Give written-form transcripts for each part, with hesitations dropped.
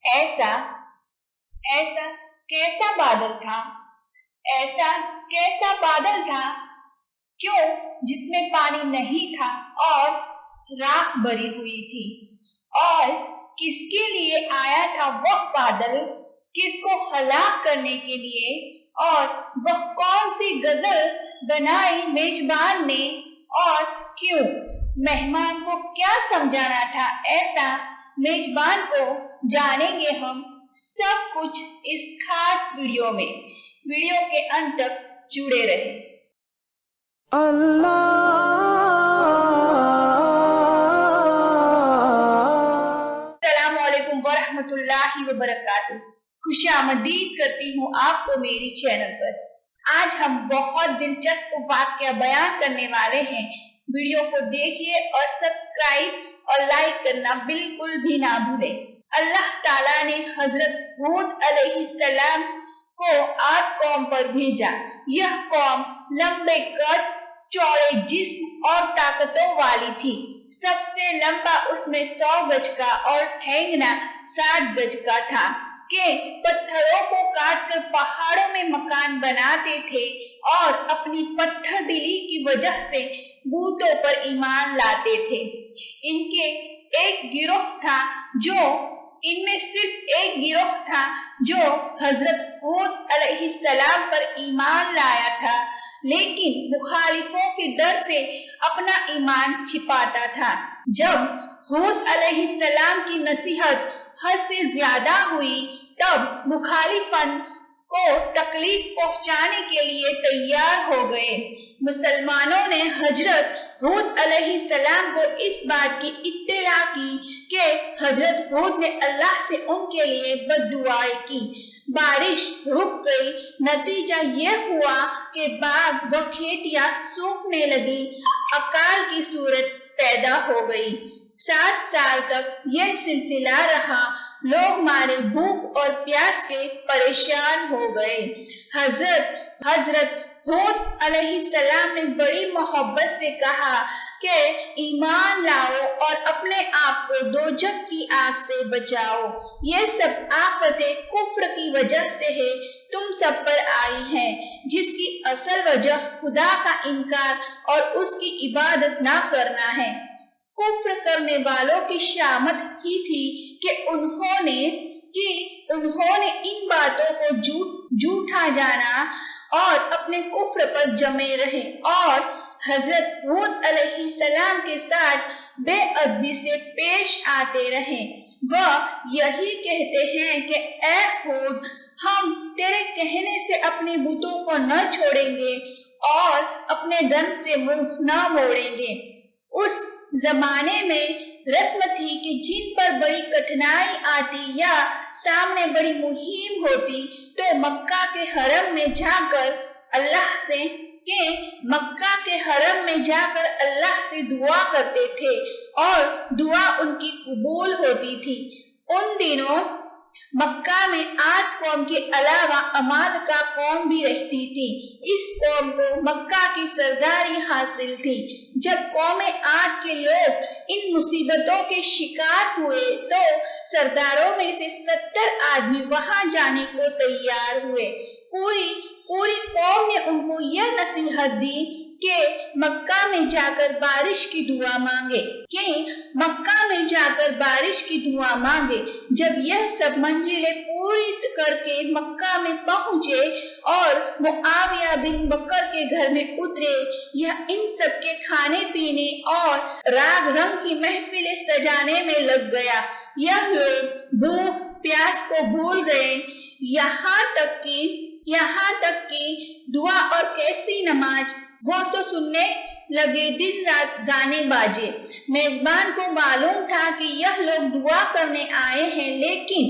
ऐसा ऐसा कैसा बादल था, ऐसा कैसा बादल था, क्यों जिसमें पानी नहीं था और राख भरी हुई थी। और किसके लिए आया था वह बादल, किसको हलाक करने के लिए। और वह कौन सी गजल बनाई मेजबान ने, और क्यों मेहमान को क्या समझाना था ऐसा मेजबान को, जानेंगे हम सब कुछ इस खास वीडियो में। वीडियो के अंत तक जुड़े रहें। अस्सलामुअलैकुम वरहमतुल्लाहि वबरकातुहू। खुशामदीद करती हूँ आपको मेरी चैनल पर। आज हम बहुत दिलचस्प वाक़या बयान करने वाले हैं। वीडियो को देखिए और सब्सक्राइब और लाइक करना बिल्कुल भी ना भूलें। अल्लाह ताला ने हजरत हूद अलैहिस्सलाम को आद कौम पर भेजा। यह कौम लंबे कद, चौड़े जिस्म और ताकतों वाली थी। सबसे लंबा उसमें 100 गज का और ठेंगना 60 गज का था कि पत्थरों को काटकर पहाड़ों में मकान बनाते थे और अपनी पत्थर दिली की वजह से बूतों पर ईमान लाते थे। इनके एक गिरोह था जो इनमें सिर्फ एक गिरोह था जो हजरत हूद अलैहिस्सलाम पर ईमान लाया था, लेकिन मुखालिफों के डर से अपना ईमान छिपाता था। जब हूद अलैहिस्सलाम की नसीहत हद से ज्यादा हुई, तब मुखालिफन को तकलीफ पहुंचाने के लिए तैयार हो गए। मुसलमानों ने हजरत हूद अलैहिस्सलाम को इस बात की इत्तला की कि हजरत हूद ने अल्लाह से उनके लिए बद्दुआएं की। बारिश रुक गई। नतीजा यह हुआ कि बाग व खेतियां सूखने लगी। अकाल की सूरत पैदा हो गई। 7 साल तक यह सिलसिला रहा। लोग मारे भूख और प्यास के परेशान हो गए। हजरत हूद अलैहिस्सलाम ने बड़ी मोहब्बत से कहा कि ईमान लाओ और अपने आप को दोजख की आग से बचाओ। ये सब आफतें कुफ्र की वजह से है, तुम सब पर आई हैं, जिसकी असल वजह खुदा का इनकार और उसकी इबादत ना करना है। कुफ्र करने वालों की शामत ही थी कि उन्होंने इन बातों को झूठा जाना और अपने कुफ्र पर जमे रहे और हजरत हूद अलैहिस्सलाम के साथ बेअदबी से पेश आते रहे। वह यही कहते हैं कि ए हूद, हम तेरे कहने से अपने बुतों को न छोड़ेंगे और अपने धर्म से मुंह न मोड़ेंगे। उस जमाने में रस्म थी कि जिन पर बड़ी कठिनाई आती या सामने बड़ी मुहिम होती तो मक्का के हरम में जाकर अल्लाह से दुआ करते थे और दुआ उनकी कबूल होती थी। उन दिनों मक्का में आद कौम के अलावा अमालका कौम भी रहती थी। इस कौम को मक्का की सरदारी हासिल थी। जब कौमे आद के लोग इन मुसीबतों के शिकार हुए तो सरदारों में से 70 आदमी वहां जाने को तैयार हुए। पूरी कौम ने उनको यह नसीहत दी कि मक्का में जाकर बारिश की दुआ मांगे। जब यह सब मंजिलें पूरी करके मक्का में पहुंचे और मुआविया बिन बकर के घर में उतरे, यह इन सब के खाने पीने और राग रंग की महफिलें सजाने में लग गया। यह लोग भूख प्यास को भूल गए, यहाँ तक कि दुआ और कैसी नमाज वो तो सुनने लगे। दिन रात गाने बाजे। मेजबान को मालूम था कि यह लोग दुआ करने आए हैं, लेकिन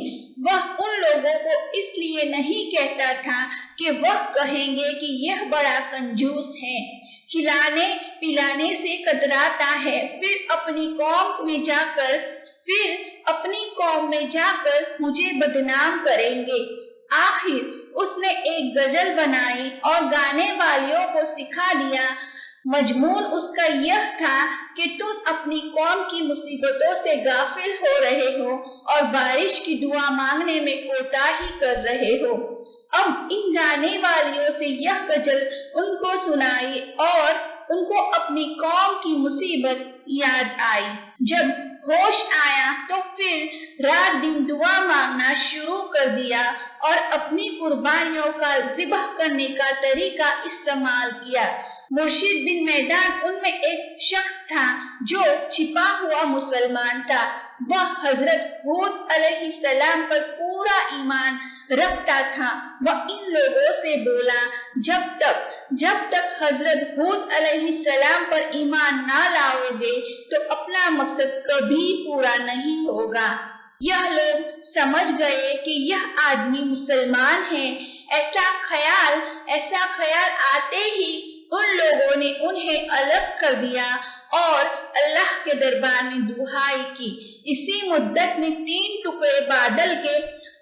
वह उन लोगों को इसलिए नहीं कहता था कि वह कहेंगे कि यह बड़ा कंजूस है, खिलाने पिलाने से कतराता है, फिर अपनी कौम में जाकर मुझे बदनाम करेंगे। आखिर उसने एक गजल बनाई और गाने वालियों को सिखा दिया। मजमून उसका यह था कि तुम अपनी कौम की मुसीबतों से गाफिल हो रहे हो और बारिश की दुआ मांगने में कोताही कर रहे हो। अब इन गाने वालियों से यह गजल उनको सुनाई और उनको अपनी कौम की मुसीबत याद आई। जब होश आया तो फिर रात दिन दुआ मांगना शुरू कर दिया और अपनी कुर्बानियों का ज़िबह करने का तरीका इस्तेमाल किया। मुर्शिद बिन मैदान उनमें एक शख्स था जो छिपा हुआ मुसलमान था। वह हजरत हूद अलैहिस्सलाम पर पूरा ईमान रखता था। वह इन लोगों से बोला, जब तक हजरत हूद अलैहिस्सलाम पर ईमान ना लाओगे तो अपना मकसद कभी पूरा नहीं होगा। यह लोग समझ गए कि यह आदमी मुसलमान है। ऐसा ख्याल आते ही उन लोगों ने उन्हें अलग कर दिया और अल्लाह के दरबार में दुहाई की। इसी मुद्दत में 3 टुकड़े बादल के,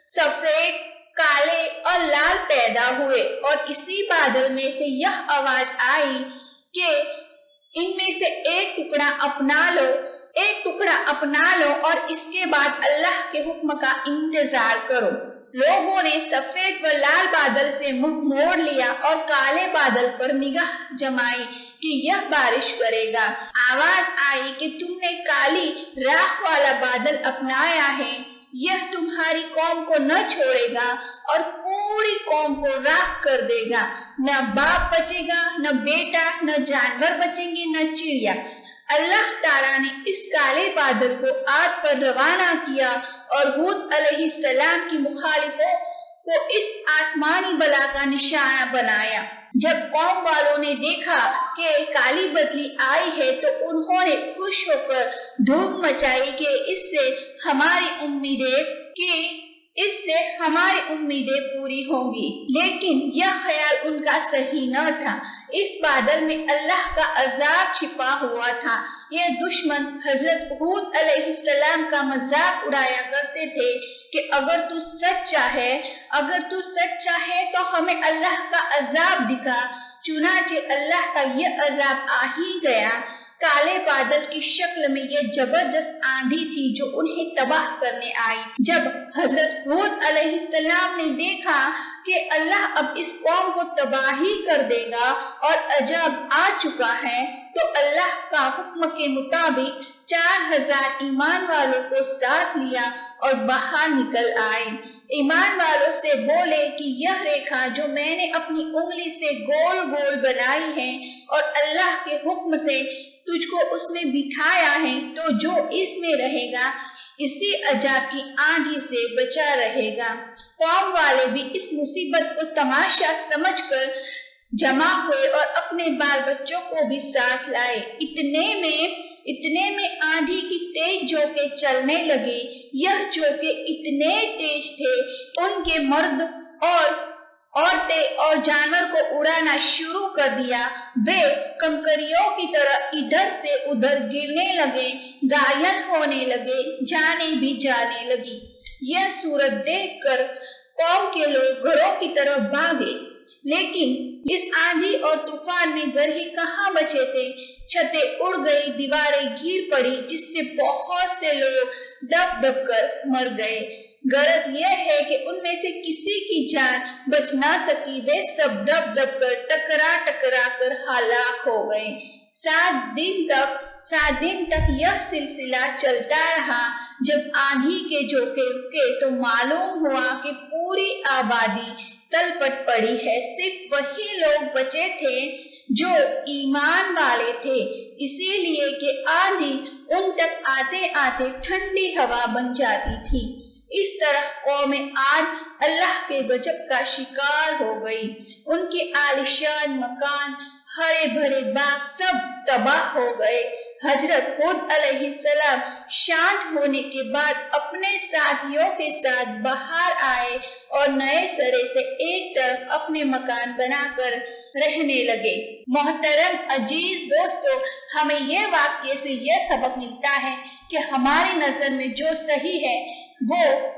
सफेद, काले और लाल पैदा हुए और इसी बादल में से यह आवाज आई कि इनमें से एक टुकड़ा अपना लो और इसके बाद अल्लाह के हुक्म का इंतजार करो। लोगों ने सफेद व लाल बादल से मुंह मोड़ लिया और काले बादल पर निगाह जमाई कि यह बारिश करेगा। आवाज आई कि तुमने काली राख वाला बादल अपनाया है, यह तुम्हारी कौम को न छोड़ेगा और पूरी कौम को राख कर देगा। न बाप बचेगा, न बेटा, न जानवर बचेंगे, न चिड़िया। अल्लाह ताला ने इस काले बादल को आग पर रवाना किया और हूद अलैहिस्सलाम की मुखालिफों को इस आसमानी बला का निशाना बनाया। जब कौम वालों ने देखा कि काली बदली आई है तो उन्होंने खुश होकर धूम मचाई कि इससे हमारी उम्मीदें पूरी होंगी। लेकिन यह ख्याल उनका सही न था। इस बादल में अल्लाह का अजाब छिपा हुआ था। ये दुश्मन हजरत हूद अलैहिस्सलाम का मजाक उड़ाया करते थे कि अगर तू सच्चा है तो हमें अल्लाह का अजाब दिखा। चुनाचे अल्लाह का यह अजाब आ ही गया। काले बादल की शक्ल में ये जबरदस्त आंधी थी जो उन्हें तबाह करने आई। जब हजरत हूद अलैहिस्सलाम ने देखा कि अल्लाह अब इस कौम को तबाही कर देगा और अजाब आ चुका है, तो अल्लाह का हुक्म के मुताबिक 4000 ईमान वालों को साथ लिया और बाहर निकल आए। ईमान वालों से बोले कि यह रेखा जो मैंने अपनी उंगली से गोल गोल बनाई है और अल्लाह के हुक्म से तुझको उसमें बिठाया है, तो जो इसमें रहेगा इसी अजाब की आंधी से बचा रहेगा। कौम वाले भी इस मुसीबत को तमाशा समझकर जमा हुए और अपने बाल बच्चों को भी साथ लाए। इतने में आंधी की तेज झोंके चलने लगे। यह झोंके इतने तेज थे उनके मर्द और औरतें और जानवर को उड़ाना शुरू कर दिया। वे कंकरियों की तरह इधर से उधर गिरने लगे, घायल होने लगे, जाने लगी। यह सूरत देखकर कौम के लोग घरों की तरफ भागे, लेकिन इस आंधी और तूफान में घर ही कहाँ बचे थे। छतें उड़ गई, दीवारें गिर पड़ी, जिससे बहुत से लोग दब कर मर गए। गरज यह है कि उनमें से किसी की जान बच ना सकी। वे सब दब कर टकरा कर हलाक हो गए। 7 दिन तक यह सिलसिला चलता रहा। जब आंधी के झोंके रुके तो मालूम हुआ कि पूरी आबादी तलपट पड़ी है। सिर्फ वही लोग बचे थे जो ईमान वाले थे, इसीलिए कि आंधी उन तक आते आते ठंडी हवा बन जाती थी। इस तरह कौम आद अल्लाह के गजब का शिकार हो गई। उनके आलिशान मकान, हरे भरे बाग सब तबाह हो गए। हजरत हूद अलैहिस्सलाम शांत होने के बाद अपने साथियों के साथ बाहर आए और नए सिरे से एक तरफ अपने मकान बनाकर रहने लगे। मोहतरम अजीज दोस्तों, हमें यह वाक्य से यह सबक मिलता है कि हमारी नजर में जो सही है वो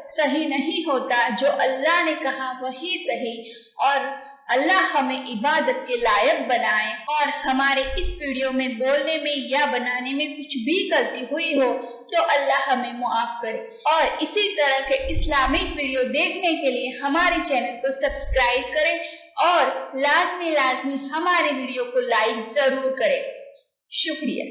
सही नहीं होता, जो अल्लाह ने कहा वही सही। और अल्लाह हमें इबादत के लायक बनाए और हमारे इस वीडियो में बोलने में या बनाने में कुछ भी गलती हुई हो तो अल्लाह हमें माफ करे। और इसी तरह के इस्लामिक वीडियो देखने के लिए हमारे चैनल को सब्सक्राइब करें और लाजमी हमारे वीडियो को लाइक जरूर करें। शुक्रिया।